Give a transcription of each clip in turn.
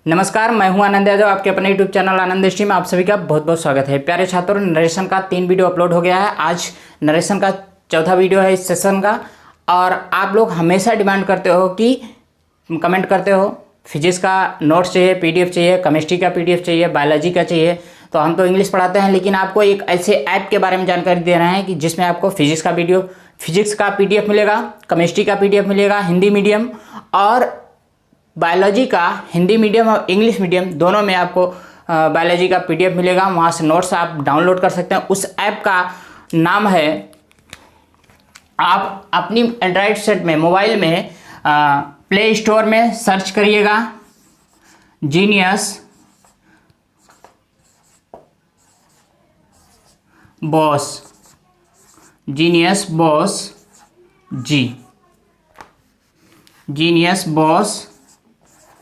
नमस्कार, मैं हूं आनंद यादव। आपके अपने यूट्यूब चैनल आनंद स्ट्रीम में आप सभी का बहुत बहुत स्वागत है। प्यारे छात्रों, नरेशन का 3 वीडियो अपलोड हो गया है। आज नरेशन का चौथा वीडियो है इस सेशन का। और आप लोग हमेशा डिमांड करते हो कि कमेंट करते हो फिजिक्स का नोट्स चाहिए, पीडीएफ चाहिए, केमिस्ट्री का पीडीएफ चाहिए, बायोलॉजी का चाहिए। तो हम तो इंग्लिश पढ़ाते हैं, लेकिन आपको एक ऐसे ऐप के बारे में जानकारी दे रहे हैं कि जिसमें आपको फिजिक्स का पीडीएफ मिलेगा, केमिस्ट्री का पीडीएफ मिलेगा हिंदी मीडियम, और बायोलॉजी का हिंदी मीडियम और इंग्लिश मीडियम दोनों में आपको बायोलॉजी का पीडीएफ मिलेगा। वहाँ से नोट्स आप डाउनलोड कर सकते हैं। उस ऐप का नाम है, आप अपनी एंड्रॉयड सेट में, मोबाइल में प्ले स्टोर में सर्च करिएगा जीनियस बॉस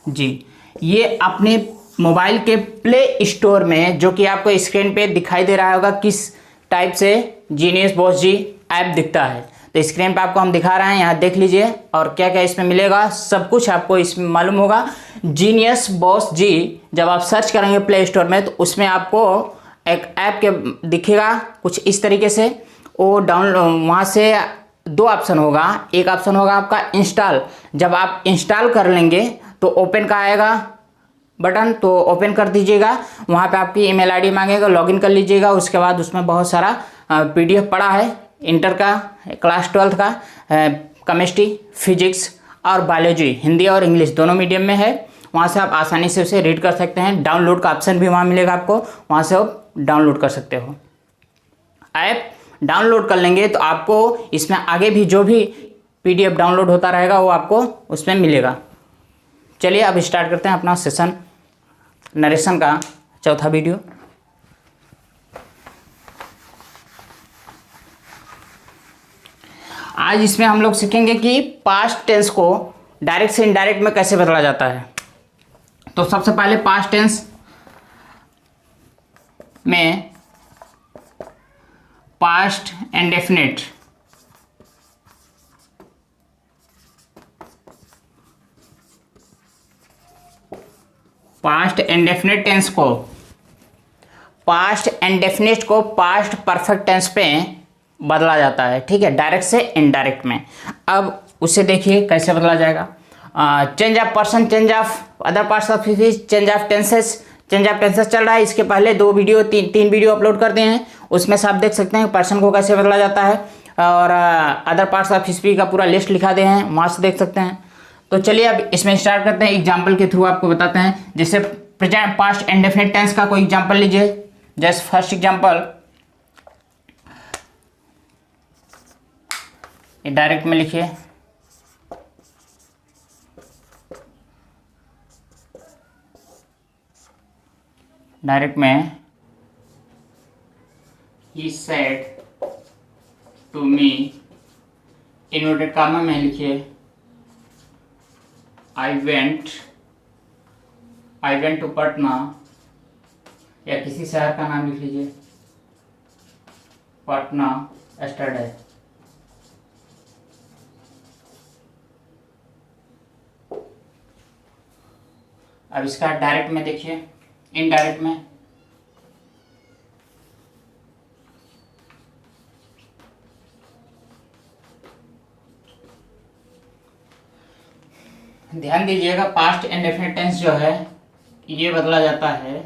जी। ये अपने मोबाइल के प्ले स्टोर में, जो कि आपको स्क्रीन पे दिखाई दे रहा होगा किस टाइप से जीनियस बॉस जी ऐप दिखता है। तो स्क्रीन पे आपको हम दिखा रहे हैं, यहाँ देख लीजिए। और क्या क्या इसमें मिलेगा सब कुछ आपको इसमें मालूम होगा। जीनियस बॉस जी जब आप सर्च करेंगे प्ले स्टोर में, तो उसमें आपको एक ऐप के दिखेगा कुछ इस तरीके से। वो डाउनलोड, वहाँ से 2 ऑप्शन होगा। एक ऑप्शन होगा आपका इंस्टॉल। जब आप इंस्टॉल कर लेंगे तो ओपन का आएगा बटन, तो ओपन कर दीजिएगा। वहाँ पे आपकी ईमेल आईडी मांगेगा, लॉगिन कर लीजिएगा। उसके बाद उसमें बहुत सारा पीडीएफ पड़ा है, इंटर का, क्लास 12 का, केमिस्ट्री, फिजिक्स और बायोलॉजी, हिंदी और इंग्लिश दोनों मीडियम में है। वहाँ से आप आसानी से उसे रीड कर सकते हैं। डाउनलोड का ऑप्शन भी वहाँ मिलेगा आपको, वहाँ से आप डाउनलोड कर सकते हो। ऐप डाउनलोड कर लेंगे तो आपको इसमें आगे भी जो भी पीडीएफ डाउनलोड होता रहेगा वो आपको उसमें मिलेगा। चलिए अब स्टार्ट करते हैं अपना सेशन, नरेशन का चौथा वीडियो। आज इसमें हम लोग सीखेंगे कि पास्ट टेंस को डायरेक्ट से इनडायरेक्ट में कैसे बदला जाता है। तो सबसे पहले पास्ट टेंस में पास्ट इंडेफिनिट, पास्ट इंडेफिनिट को पास्ट परफेक्ट टेंस पे बदला जाता है। ठीक है, डायरेक्ट से इनडायरेक्ट में। अब उसे देखिए कैसे बदला जाएगा। Change of person, change of other parts of speech, change of tenses चल रहा है। इसके पहले 2 वीडियो, 3 वीडियो अपलोड कर दिए हैं। उसमें से आप देख सकते हैं पर्सन को कैसे बदला जाता है, और अदर पार्ट्स ऑफ स्पीच का पूरा लिस्ट लिखा दिए हैं, वहाँ से देख सकते हैं। तो चलिए अब इसमें स्टार्ट करते हैं। एग्जाम्पल के थ्रू आपको बताते हैं। जैसे प्रेजेंट पास्ट इंडेफिनिट टेंस का कोई एग्जाम्पल लीजिए। जैसे फर्स्ट एग्जाम्पल, डायरेक्ट में लिखिए, डायरेक्ट में he said to me, inverted comma में लिखिए I went to पटना, या किसी शहर का नाम लिख लीजिए, पटना yesterday। अब इसका डायरेक्ट में देखिए, इनडायरेक्ट में ध्यान दीजिएगा। पास्ट इंडेफिनिट टेंस जो है ये बदला जाता है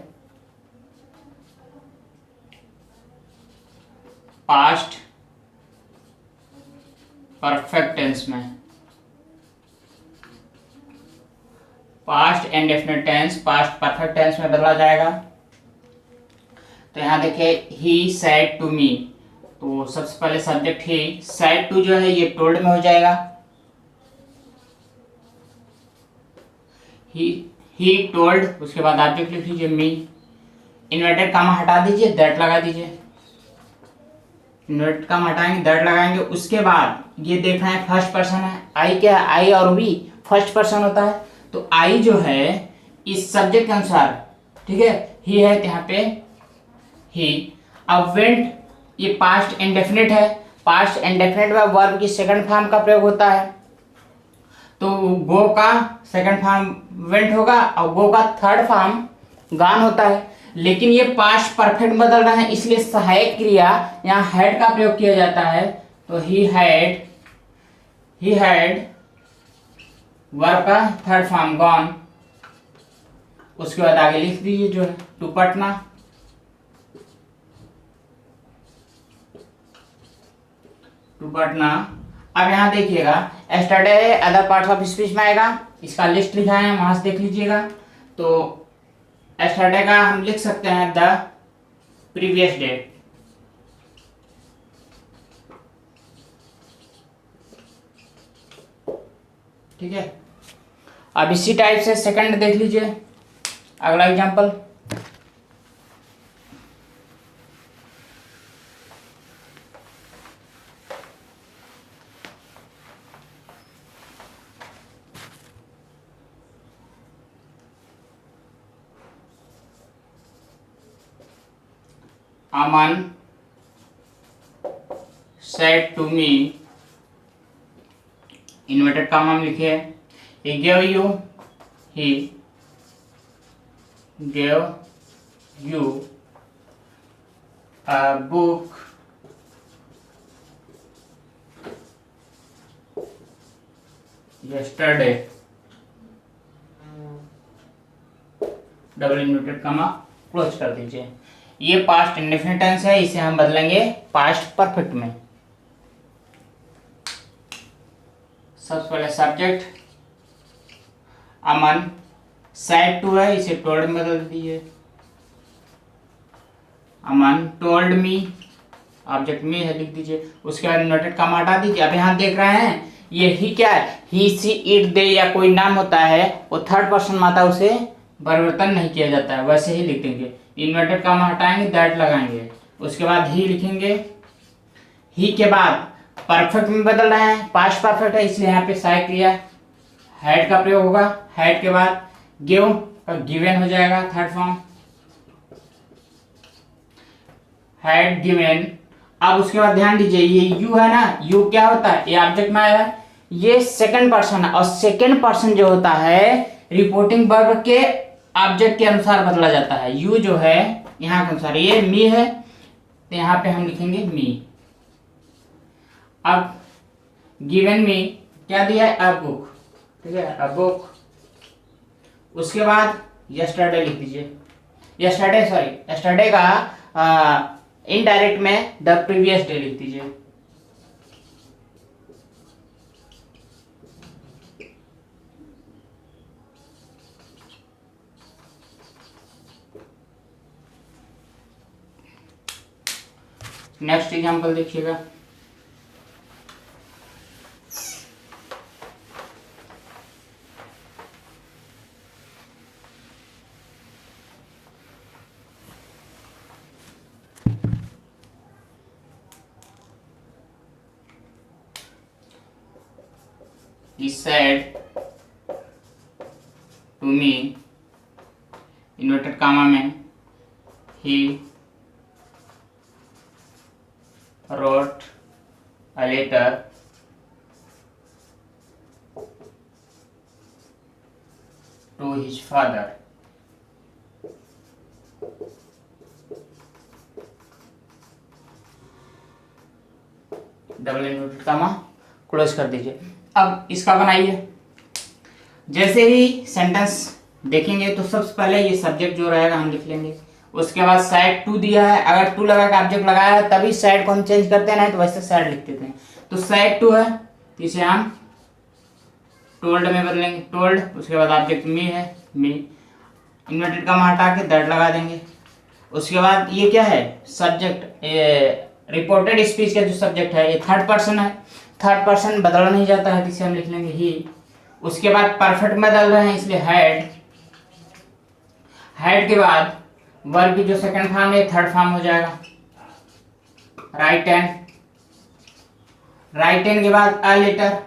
पास्ट परफेक्ट टेंस में। Past indefinite tense past perfect tense में बदला जाएगा। तो यहाँ देखिए ही सेड टू मी, तो सबसे पहले सब्जेक्ट ही, सेड टू जो है ये टोल्ड में हो जाएगा। ही टोल्ड, उसके बाद ऑब्जेक्ट लिख लीजिए मी, इन्वर्टेड कॉमा हटा दीजिए, दैट लगा दीजिए। इन्वर्टेड कॉमा हटाएंगे, दैट लगाएंगे। उसके बाद ये देख रहे हैं फर्स्ट पर्सन है। आई क्या है? आई और वी फर्स्ट पर्सन होता है। तो आई जो है इस सब्जेक्ट के अनुसार, ठीक है, ही है यहाँ पे ही। अब वेंट, ये पास्ट इंडेफिनिट है। पास्ट इंडेफिनिट में वर्ब की सेकंड फॉर्म का प्रयोग होता है। तो गो का सेकंड फॉर्म वेंट होगा और गो का थर्ड फॉर्म गान होता है। लेकिन ये पास्ट परफेक्ट बदल रहे हैं, इसलिए सहायक क्रिया यहाँ हैड का प्रयोग किया जाता है। तो ही हैड वर्ब का थर्ड फॉर्म गॉन। उसके बाद आगे लिख दीजिए जो है टू पटना। अब यहाँ देखिएगा yesterday other parts of speech में आएगा, इसका लिस्ट लिखा है वहां से देख लीजिएगा। तो एस्टरडे का हम लिख सकते हैं द प्रीवियस डे। ठीक है। अब इसी टाइप से सेकंड देख लीजिए, अगला example. Aman said to me, inverted comma में लिखे है, he gave you a book yesterday, double inverted comma close कर दीजिए। ये पास्ट इंडेफिनिट टेंस है, इसे हम बदलेंगे पास्ट परफेक्ट में। सबसे पहले सब्जेक्ट अमन, सैड टू है, इसे टोल्ड में बदल दीजिए। अमन टोल्ड मी, ऑब्जेक्ट मी है, लिख दीजिए। उसके बाद इन्वर्टेड कॉमा हटा दीजिए। अब यहाँ देख रहे हैं ये ही क्या है, ही सी इट दे या कोई नाम होता है वो थर्ड पर्सन में आता है, उसे परिवर्तन नहीं किया जाता है, वैसे ही लिख देंगे। इन्वर्टेड कॉमा हटाएंगे, दैट लगाएंगे। उसके बाद ही लिखेंगे। ही के बाद परफेक्ट में बदल रहे हैं, पास्ट परफेक्ट है, इसलिए यहाँ पे सहायक क्रिया हैड का प्रयोग होगा। हैड के बाद गिव का गिवन हो जाएगा, थर्ड फॉर्म हैड गिवन। अब उसके बाद ध्यान दीजिए ये यू है ना, यू क्या होता है, ये ऑब्जेक्ट में आया है, ये सेकंड पर्सन है, और सेकंड पर्सन जो होता है रिपोर्टिंग वर्ब के ऑब्जेक्ट के अनुसार बदला जाता है। यू जो है यहाँ के अनुसार, ये मी है तो यहाँ पे हम लिखेंगे मी। अब गिवन मी क्या दिया है, अ बुक, ठीक है, अ बुक। उसके बाद यस्टरडे लिख दीजिए। यस्टरडे का इनडायरेक्ट में द प्रीवियस डे लिख दीजिए। नेक्स्ट एग्जांपल देखिएगा। He said to me, inverted comma में, he wrote a letter to his father. Double inverted comma close कर दीजिए। अब इसका बनाइए। जैसे ही सेंटेंस देखेंगे तो सबसे पहले ये सब्जेक्ट जो रहेगा हम लिख लेंगे। उसके बाद साइड टू दिया है, अगर टू लगा के ऑब्जेक्ट लगाया है तभी साइड को हम चेंज करते हैं, नहीं तो वैसे साइड लिख देते हैं। तो साइड टू है तो इसे हम टोल्ड में बदलेंगे, टोल्ड। उसके बाद ऑब्जेक्ट मी है, मी, इन्वर्टेड का हटा के दैट लगा देंगे। उसके बाद ये क्या है, सब्जेक्ट, रिपोर्टेड स्पीच का जो सब्जेक्ट है ये थर्ड पर्सन है, थर्ड पर्सन बदला नहीं जाता है, इसे हम लिख लेंगे ही। उसके बाद परफेक्ट में बदल रहे हैं इसलिए हैड, हैड के बाद वर्ब की जो सेकंड फॉर्म है थर्ड फॉर्म हो जाएगा, राइट एन, राइट एन के बाद अ लेटर,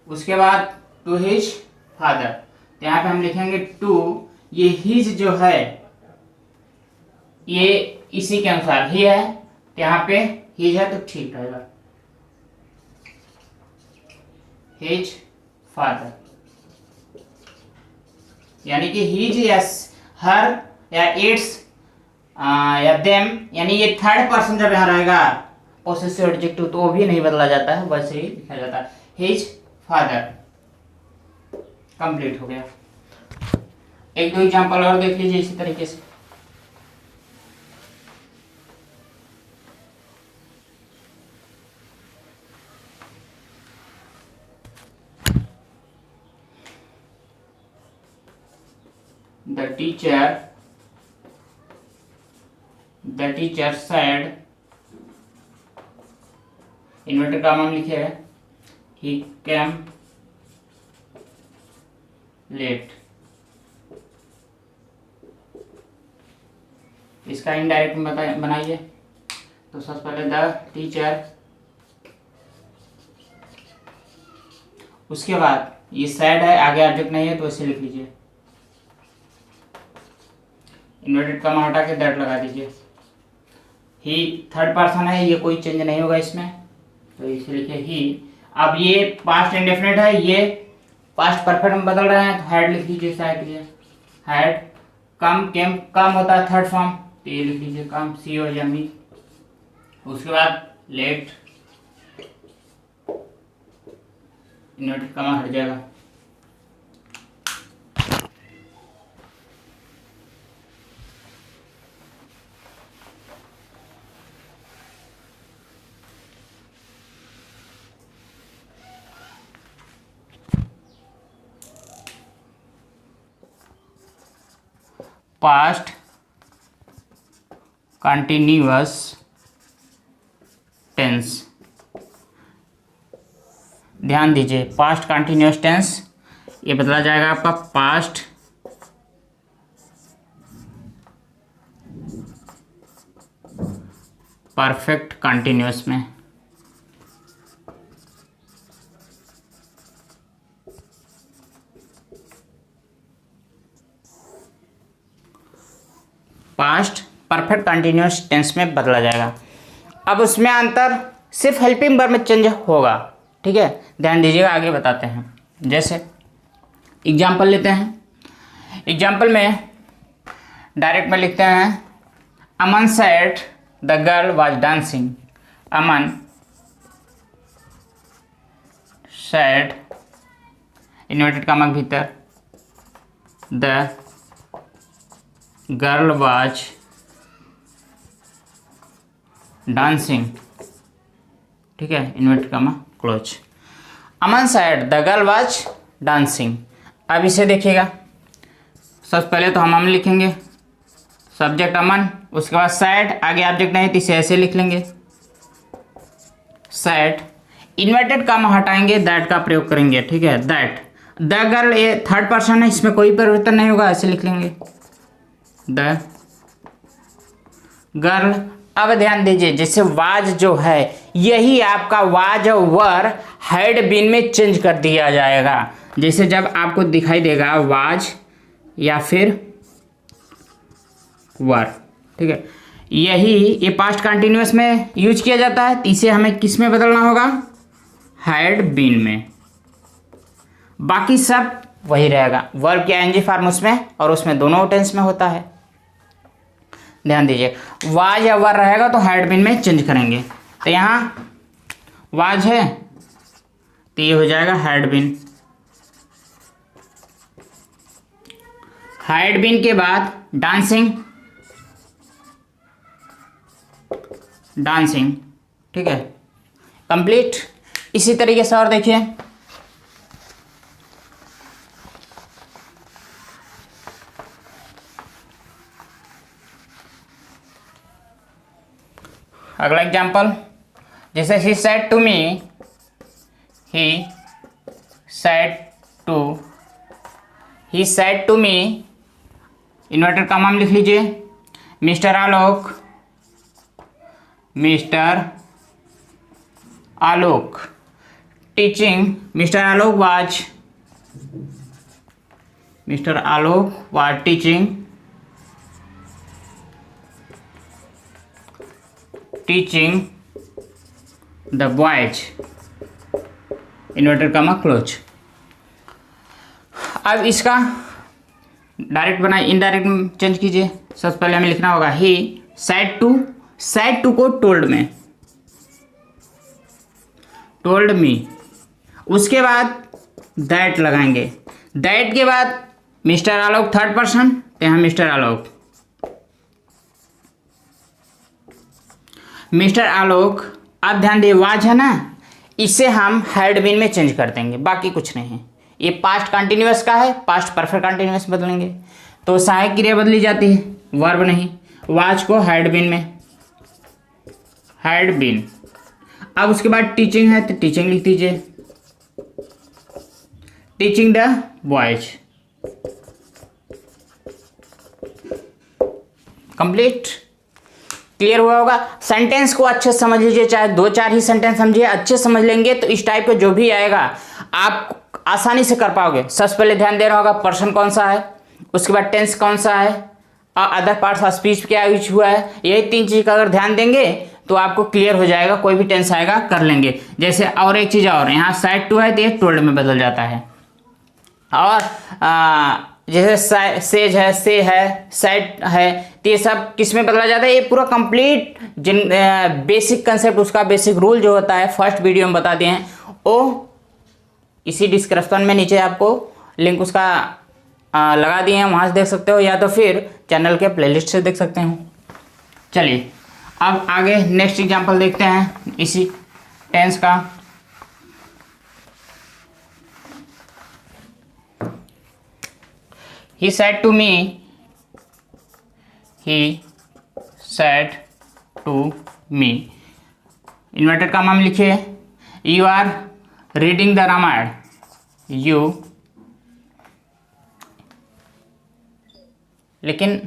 उसके बाद टू हिज फादर। तो यहाँ पे हम लिखेंगे टू, ये हिज जो है ये इसी के अनुसार ही है, तो यहाँ पे हिज है तो ठीक रहेगा। हिज फादर, यानी कि हिज या हर या इट्स या देम, यानी ये थर्ड पर्सन जब यहाँ रहेगा पोसेसिव एडजेक्टिव तो वो भी नहीं बदला जाता है, वैसे ही लिखा जाता है हिज फादर। कंप्लीट हो गया। एक दो एग्जांपल और देख लीजिए इसी तरीके से। The teacher said, inverted comma में लिखे है he came late। इसका इनडायरेक्ट बनाइए। तो सबसे पहले द टीचर, उसके बाद ये सैड है, आगे ऑब्जेक्ट नहीं है तो इसे लिख लीजिए, इन्वर्टेड कॉमा हटा के दैट लगा दीजिए। ही थर्ड पर्सन है, ये कोई चेंज नहीं होगा इसमें, तो इसे लिखिए ही। अब ये पास्ट इंडेफिनिट है, ये पास्ट परफेक्ट में बदल रहे हैं, तो हैड लिख लीजिए, शायद के लिए हैड कम, केम कम होता है थर्ड फॉर्म, तो ये लिख लीजिए कम, सी और एम ई। उसके बाद लेट, इन्वर्टेड कॉमा हट जाएगा। पास्ट कंटिन्यूअस टेंस, ध्यान दीजिए पास्ट कंटिन्यूअस टेंस ये बदला जाएगा आपका पास्ट परफेक्ट कंटिन्यूअस में। पास्ट परफेक्ट कंटिन्यूअस टेंस में बदला जाएगा। अब उसमें अंतर सिर्फ हेल्पिंग वर्ब में चेंज होगा, ठीक है, ध्यान दीजिएगा, आगे बताते हैं। जैसे एग्जाम्पल लेते हैं, एग्जाम्पल में डायरेक्ट में लिखते हैं Aman said the girl was dancing, Aman said inverted comma के भीतर द गर्ल वाज डांसिंग, ठीक है, inverted comma close. Aman said the girl was dancing. अब इसे देखिएगा, सबसे पहले तो हम अमन लिखेंगे, सब्जेक्ट अमन, उसके बाद सैड, आगे ऑब्जेक्ट नहीं तो इसे ऐसे लिख लेंगे सैड, इन्वर्टेड कॉमा हटाएंगे, दैट का प्रयोग करेंगे, ठीक है, दैट। द गर्ल ये थर्ड पर्सन है, इसमें कोई परिवर्तन नहीं होगा, ऐसे लिख लेंगे द गर्ल। अब ध्यान दीजिए, जैसे वाज जो है यही आपका वाज और वर हैड बीन में चेंज कर दिया जाएगा। जैसे जब आपको दिखाई देगा वाज या फिर वर, ठीक है, यही ये पास्ट कंटिन्यूअस में यूज किया जाता है, तो इसे हमें किस में बदलना होगा, हैड बीन में। बाकी सब वही रहेगा, वर्ब की आईएनजी फॉर्म उसमें और उसमें दोनों टेंस में होता है। ध्यान दीजिए, वाज या वर रहेगा तो हैड बीन में चेंज करेंगे, तो यहाँ वाज है तो ये हो जाएगा हैड बीन। हैड बीन के बाद डांसिंग, डांसिंग, ठीक है, कंप्लीट। इसी तरीके से और देखिए, अगला एग्जाम्पल, जैसे he said to me, he said to me, inverted comma में लिख लीजिए mister Alok teaching, mister Alok was teaching the boys inverted comma close. अब इसका डायरेक्ट बनाए इनडायरेक्ट में चेंज कीजिए। सबसे पहले हमें लिखना होगा ही said टू को टोल्ड में, टोल्ड मी। उसके बाद दैट लगाएंगे। दैट के बाद मिस्टर आलोक थर्ड पर्सन, तो यहाँ मिस्टर आलोक। मिस्टर आलोक, अब ध्यान दिए वाज है ना, इसे हम हैड बीन में चेंज कर देंगे, बाकी कुछ नहीं है। ये पास्ट कंटिन्यूअस का है, पास्ट परफेक्ट कंटिन्यूअस बदलेंगे तो सहायक क्रिया बदली जाती है, वर्ब नहीं। वाज को हैड बीन में, हैड बीन। अब उसके बाद टीचिंग है तो टीचिंग लिख दीजिए, teaching the boys. Complete. Clear हुआ होगा। सेंटेंस को अच्छे से समझ लीजिए, चाहे 2-4 ही सेंटेंस समझिए, अच्छे समझ लेंगे तो इस टाइप का जो भी आएगा आप आसानी से कर पाओगे। सबसे पहले ध्यान देना होगा पर्सन कौन सा है, उसके बाद टेंस कौन सा है और अदर पार्ट्स ऑफ स्पीच क्या यूज हुआ है। यही 3 चीज़ का अगर ध्यान देंगे तो आपको क्लियर हो जाएगा, कोई भी टेंस आएगा कर लेंगे। जैसे और एक चीज़ और, यहाँ साइड टू है तो ये टोल्ड में बदल जाता है। और जैसे सेज है, से है, साइड है, तो ये सब किस में बदला जाता है। ये पूरा कंप्लीट जिन बेसिक कंसेप्ट, उसका बेसिक रूल जो होता है फर्स्ट वीडियो में बता दिए हैं, वो इसी डिस्क्रिप्शन में नीचे आपको लिंक उसका लगा दिए हैं, वहाँ से देख सकते हो, या तो फिर चैनल के प्लेलिस्ट से देख सकते हो। चलिए अब आगे नेक्स्ट एग्जांपल देखते हैं इसी टेंस का। He said to me, he said to me, inverted comma में लिखिए, you are reading the Ramayan, you, लेकिन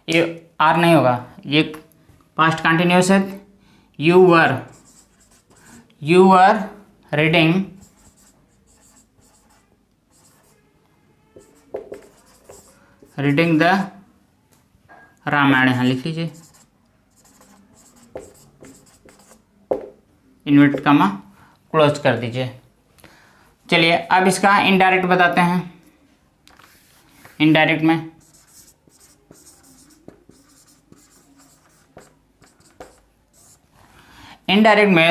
ये आर नहीं होगा, ये पास्ट कंटिन्यूअस है। you were reading the Ramayan, यहाँ लिख लीजिए, इन्वर्टेड कॉमा क्लोज कर दीजिए। चलिए अब इसका इनडायरेक्ट बताते हैं। इनडायरेक्ट में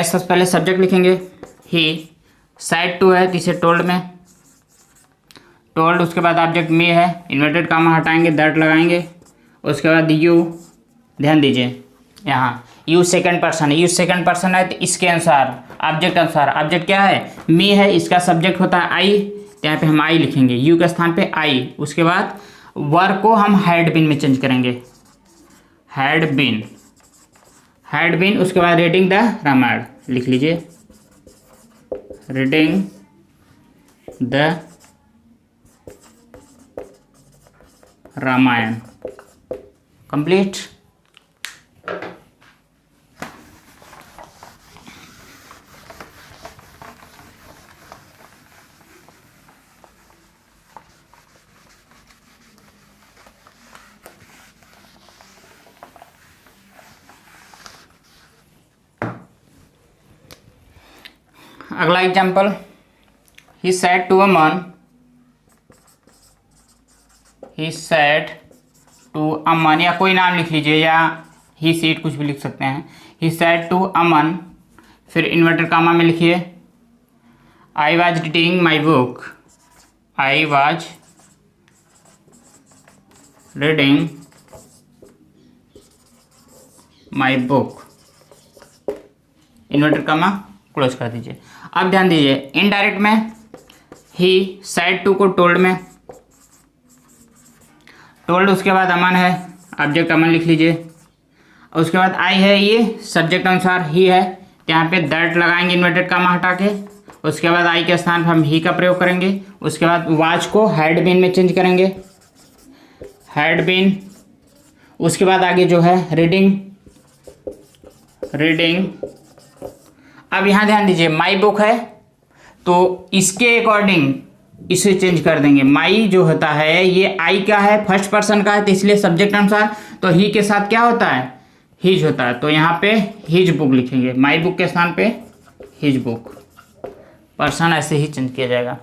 सबसे पहले सब्जेक्ट लिखेंगे ही, साइड टू है तो इसे टोल्ड में, टोल्ड। उसके बाद ऑब्जेक्ट मी है, इन्वर्टेड कॉमा हटाएंगे, दैट लगाएंगे। उसके बाद यू, ध्यान दीजिए यहाँ यू सेकंड पर्सन है, यू सेकंड पर्सन है तो इसके अनुसार ऑब्जेक्ट अनुसार, ऑब्जेक्ट क्या है मी है, इसका सब्जेक्ट होता है आई, तो यहाँ पे हम आई लिखेंगे, यू के स्थान पे आई। उसके बाद वर्ब को हम हैड बीन में चेंज करेंगे, हैड बीन। उसके बाद रीडिंग द रामायण लिख लीजिए, रीडिंग द रामायण। कंप्लीट। अगला example, he said to a man, he said to Aman, या कोई नाम लिख लीजिए, या ही सीट कुछ भी लिख सकते हैं। ही सैड टू अमन, फिर इन्वर्टेड कॉमा में लिखिए, I was reading my book, I was reading my book, inverted comma close कर दीजिए। अब ध्यान दीजिए इनडायरेक्ट में ही सैड टू को टोल्ड में, टोल्ड उसके बाद अमन है, ऑब्जेक्ट अमन लिख लीजिए। उसके बाद आई है, ये सब्जेक्ट अनुसार ही है, यहाँ पे दैट लगाएंगे इन्वर्टेड कॉमा हटा के। उसके बाद आई के स्थान पर हम ही का प्रयोग करेंगे। उसके बाद वाच को हैड बीन में चेंज करेंगे, हैड बीन। उसके बाद आगे जो है रीडिंग। अब यहाँ ध्यान दीजिए माई बुक है तो इसके अकॉर्डिंग इसे चेंज कर देंगे। माई जो होता है ये आई का है, फर्स्ट पर्सन का है, तो इसलिए सब्जेक्ट अनुसार तो ही के साथ क्या होता है हिज होता है, तो यहाँ पे हिज बुक लिखेंगे, माई बुक के स्थान पे हिज बुक। पर्सन ऐसे ही चेंज किया जाएगा।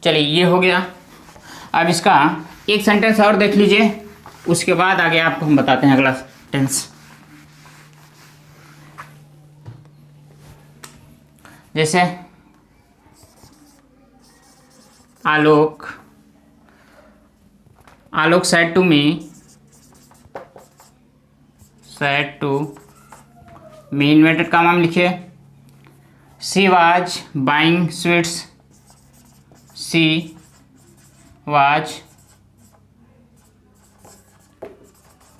चलिए ये हो गया। अब इसका एक सेंटेंस और देख लीजिए, उसके बाद आगे आपको हम बताते हैं अगला टेंस। जैसे आलोक said to me, inverted comma में लिखिए, she was buying sweets, she was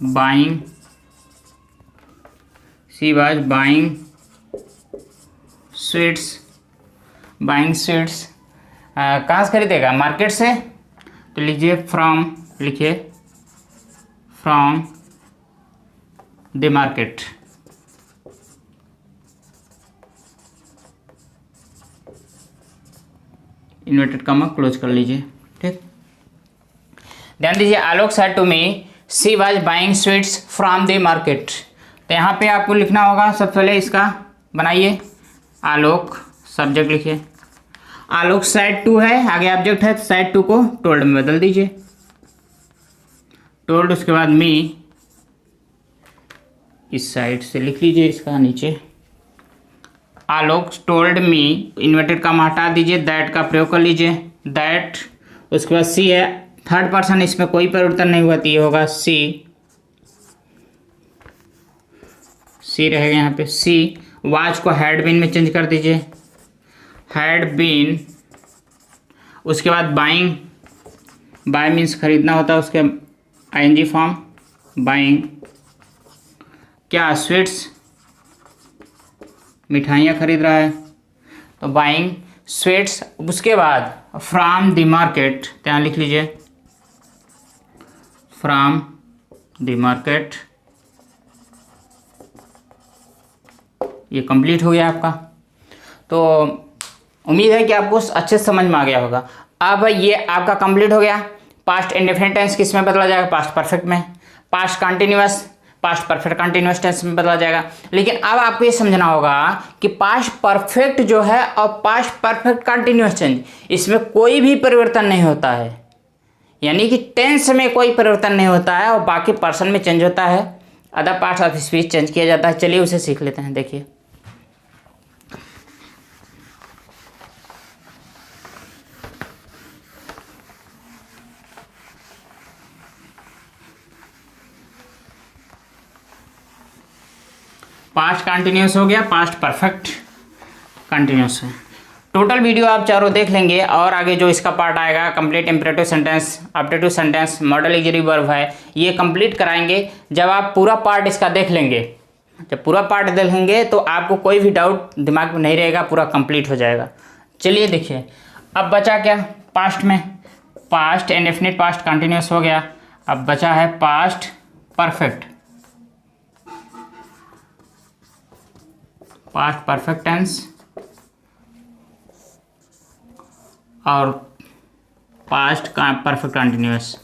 buying sweets, कहाँ से खरीदेगा? मार्केट से। तो लीजिए फ्रॉम, लिखिए from the market. Inverted comma close कर लीजिए। ठीक, ध्यान दीजिए, आलोक said to me she was buying sweets from the market। तो यहाँ पे आपको लिखना होगा, सबसे पहले इसका बनाइए, आलोक सब्जेक्ट लिखिए, आलोक said to है, आगे ऑब्जेक्ट है, said to को टोल्ड में बदल दीजिए, टोल्ड, उसके बाद मी इस साइड से लिख लीजिए, इसका नीचे आलोक टोल्ड मी, इन्वर्टेड कॉमा हटा दीजिए, दैट का प्रयोग कर लीजिए, दैट, उसके बाद सी है, थर्ड पर्सन, इसमें कोई परिवर्तन नहीं हुआ, तो ये होगा सी रहेगा यहाँ पे, सी। वाच को हैड बीन में चेंज कर दीजिए, हैड बीन, उसके बाद बाइंग, बाय मीन्स खरीदना होता है, उसके आईएनजी फॉर्म, बाइंग क्या? स्वीट्स, मिठाइयाँ खरीद रहा है, तो बाइंग स्वीट्स। उसके बाद फ्रॉम द मार्केट, यहाँ लिख लीजिए फ्रॉम द मार्केट। ये कंप्लीट हो गया आपका। तो उम्मीद है कि आपको अच्छे से समझ में आ गया होगा। अब ये आपका कंप्लीट हो गया। पास्ट इंडेफिनिट टेंस किस में बदला जाएगा? पास्ट परफेक्ट में। Past continuous, past perfect continuous tense में बदला जाएगा। लेकिन अब आपको ये समझना होगा कि पास्ट परफेक्ट जो है और पास्ट परफेक्ट कंटिन्यूअस टेंस, इसमें कोई भी परिवर्तन नहीं होता है, यानी कि टेंस में कोई परिवर्तन नहीं होता है और बाकी पर्सन में चेंज होता है, other parts of speech change किया जाता है। चलिए उसे सीख लेते हैं। देखिए पास्ट कंटिन्यूस हो गया, पास्ट परफेक्ट कंटिन्यूस है। टोटल वीडियो आप चारों देख लेंगे और आगे जो इसका पार्ट आएगा, complete imperative sentence, objective sentence, model auxiliary verb है, ये कंप्लीट कराएंगे। जब आप पूरा पार्ट इसका देख लेंगे, जब पूरा पार्ट देखेंगे तो आपको कोई भी डाउट दिमाग में नहीं रहेगा, पूरा कंप्लीट हो जाएगा। चलिए देखिए, अब बचा क्या? पास्ट में पास्ट इंडेफिनिट पास्ट कंटिन्यूस हो गया, अब बचा है past perfect, past perfect tense और पास्ट परफेक्ट कंटिन्यूअस।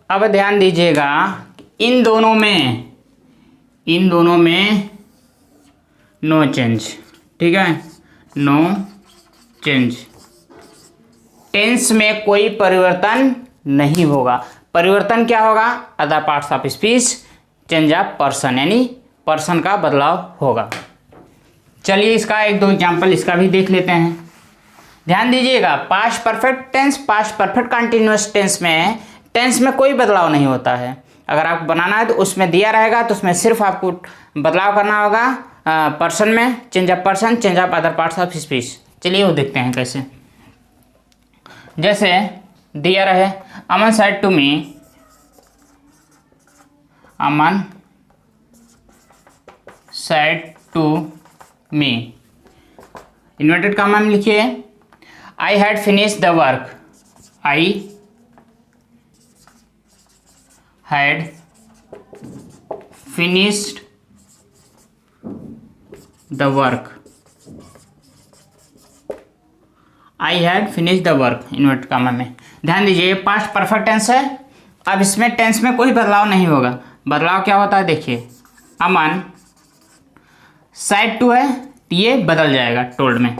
अब ध्यान दीजिएगा, इन दोनों में नो चेंज, ठीक है, नो चेंज। टेंस में कोई परिवर्तन नहीं होगा। परिवर्तन क्या होगा? Other parts of speech change of person, यानी पर्सन का बदलाव होगा। चलिए इसका एक दो एग्जाम्पल इसका भी देख लेते हैं। ध्यान दीजिएगा, past perfect tense, past perfect continuous tense में कोई बदलाव नहीं होता है। अगर आपको बनाना है तो उसमें दिया रहेगा, तो उसमें सिर्फ आपको बदलाव करना होगा पर्सन में, change of person, change of other parts of speech. चलिए वो देखते हैं कैसे। जैसे दिया रहे, अमन said to me, Aman said to me, inverted comma में लिखिए, I had finished the work, I had finished the work, I had finish the work inverted comma में। ध्यान दीजिए ये पास्ट परफेक्ट टेंस है। अब इसमें टेंस में कोई बदलाव नहीं होगा। बदलाव क्या होता है देखिए, अमन साइड टू है ये बदल जाएगा टोल्ड में।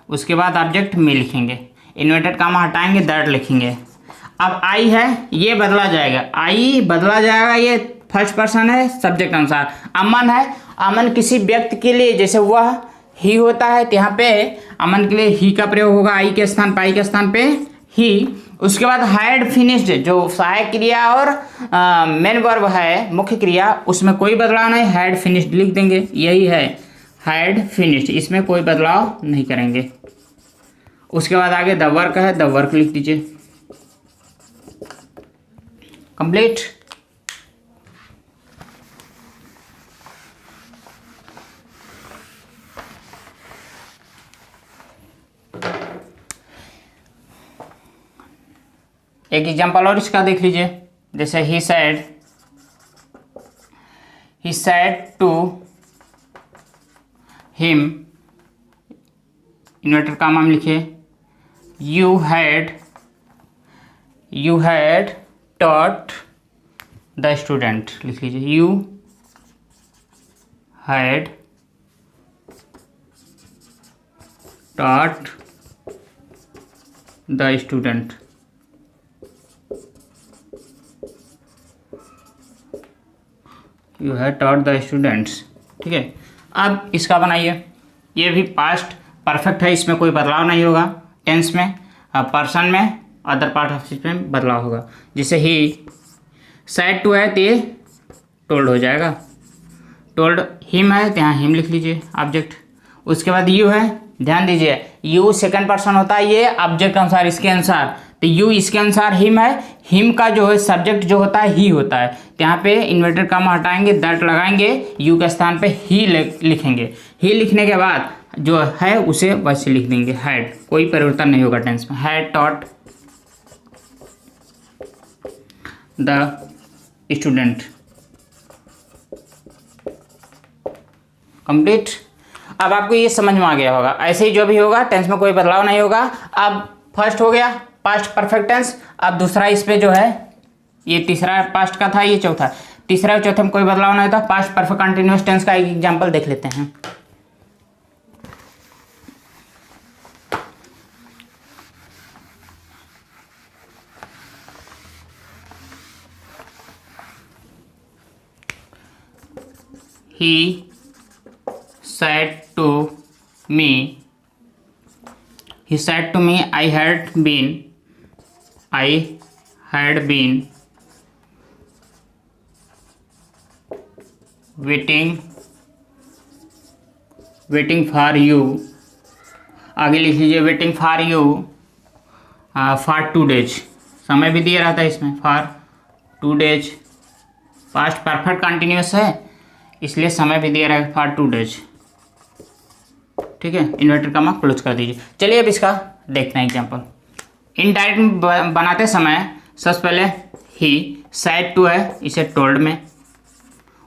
उसके बाद ऑब्जेक्ट मी लिखेंगे, इन्वर्टेड कॉमा हटाएंगे दैट लिखेंगे। अब आई है ये बदला जाएगा, आई बदला जाएगा, ये फर्स्ट पर्सन है सब्जेक्ट अनुसार। अमन है, अमन किसी व्यक्ति के लिए जैसे वह ही होता है तो यहाँ पे अमन के लिए ही का प्रयोग होगा, आई के स्थान पे, आई के स्थान पे ही। उसके बाद हैड फिनिश्ड जो सहायक क्रिया और मेन वर्ब है मुख्य क्रिया, उसमें कोई बदलाव नहीं, हैड फिनिश्ड लिख देंगे। यही है हैड फिनिश्ड, इसमें कोई बदलाव नहीं करेंगे। उसके बाद आगे द वर्क है, द वर्क लिख दीजिए, कंप्लीट। एक एग्जांपल और इसका देख लीजिए, जैसे he said to him, inverted comma में लिखिए, you had taught the student लिख लीजिए, you had taught the student। You have taught the students. ठीक है, अब इसका बनाइए, ये भी पास्ट परफेक्ट है, इसमें कोई बदलाव नहीं होगा टेंस में। अब पर्सन में अदर पार्ट ऑफ स्पीच में बदलाव होगा। जैसे ही साइड टू है तो ये टोल्ड हो जाएगा, टोल्ड हिम है तो यहाँ हिम लिख लीजिए ऑब्जेक्ट। उसके बाद यू है, ध्यान दीजिए यू सेकंड पर्सन होता है, ये ऑब्जेक्ट के अनुसार इसके अनुसार, तो यू इसके अनुसार हिम है, हिम का जो है सब्जेक्ट जो होता है ही होता है, तो यहाँ पे इन्वर्टेड कॉमा हटाएंगे दैट लगाएंगे, यू के स्थान पे ही लिखेंगे। ही लिखने के बाद जो है उसे वैसे लिख देंगे हैड, कोई परिवर्तन नहीं होगा टेंस में। Had taught the student, complete. अब आपको ये समझ में आ गया होगा, ऐसे ही जो भी होगा टेंस में कोई बदलाव नहीं होगा। अब फर्स्ट हो गया पास्ट परफेक्ट टेंस, अब दूसरा इस पे जो है ये तीसरा पास्ट का था, ये चौथा, तीसरा और चौथे में कोई बदलाव नहीं था। पास्ट परफेक्ट कंटिन्यूअस टेंस का एक एग्जांपल देख लेते हैं। He said to me, I had been waiting for you। आगे लिख लीजिए waiting for you for 2 days। समय भी दिया रहता है इसमें, for 2 days। Past perfect continuous है इसलिए समय भी दिया रहेगा for 2 days। ठीक है, इन्वर्टेड कॉमा क्लोज कर दीजिए। चलिए अब इसका देखते हैं एग्जांपल। इनडायरेक्ट बनाते समय सबसे पहले ही साइड टू है, इसे टोल्ड में,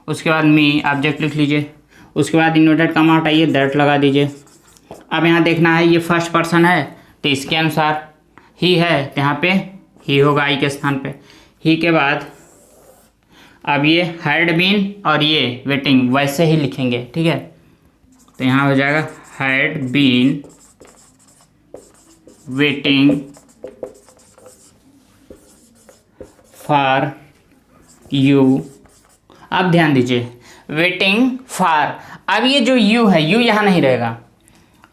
उसके बाद मी ऑब्जेक्ट लिख लीजिए, उसके बाद इन्वर्टेड कॉमा हटाइए दैट लगा दीजिए। अब यहाँ देखना है ये फर्स्ट पर्सन है तो इसके अनुसार ही है तो यहाँ पे ही होगा आई के स्थान पे। ही के बाद अब ये हैड बीन और ये वेटिंग वैसे ही लिखेंगे। ठीक है, तो यहाँ हो जाएगा had been waiting for you. अब ध्यान दीजिए वेटिंग फॉर, अब ये जो यू है यू यहाँ नहीं रहेगा,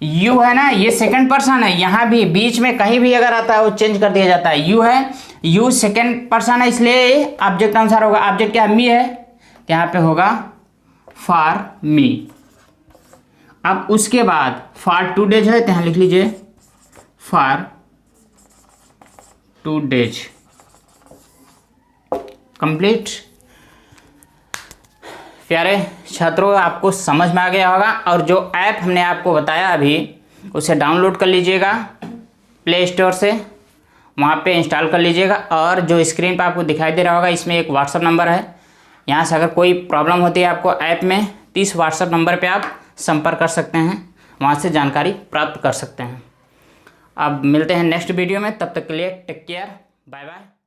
यू है ना ये सेकंड पर्सन है, यहाँ भी बीच में कहीं भी अगर आता है वो चेंज कर दिया जाता है। यू है, यू सेकंड पर्सन है इसलिए ऑब्जेक्ट अनुसार होगा। ऑब्जेक्ट क्या मी है तो यहाँ पे होगा फॉर मी। अब उसके बाद फॉर 2 days है तो यहाँ लिख लीजिए फॉर 2 days, कंप्लीट। प्यारे छात्रों आपको समझ में आ गया होगा, और जो ऐप हमने आपको बताया अभी उसे डाउनलोड कर लीजिएगा प्ले स्टोर से, वहाँ पे इंस्टॉल कर लीजिएगा। और जो स्क्रीन पर आपको दिखाई दे रहा होगा इसमें एक व्हाट्सअप नंबर है, यहाँ से अगर कोई प्रॉब्लम होती है आपको ऐप में तो इस व्हाट्सअप नंबर पे आप संपर्क कर सकते हैं। वहाँ से जानकारी प्राप्त कर सकते हैं। अब मिलते हैं नेक्स्ट वीडियो में, तब तक के लिए टेक केयर, बाय बाय।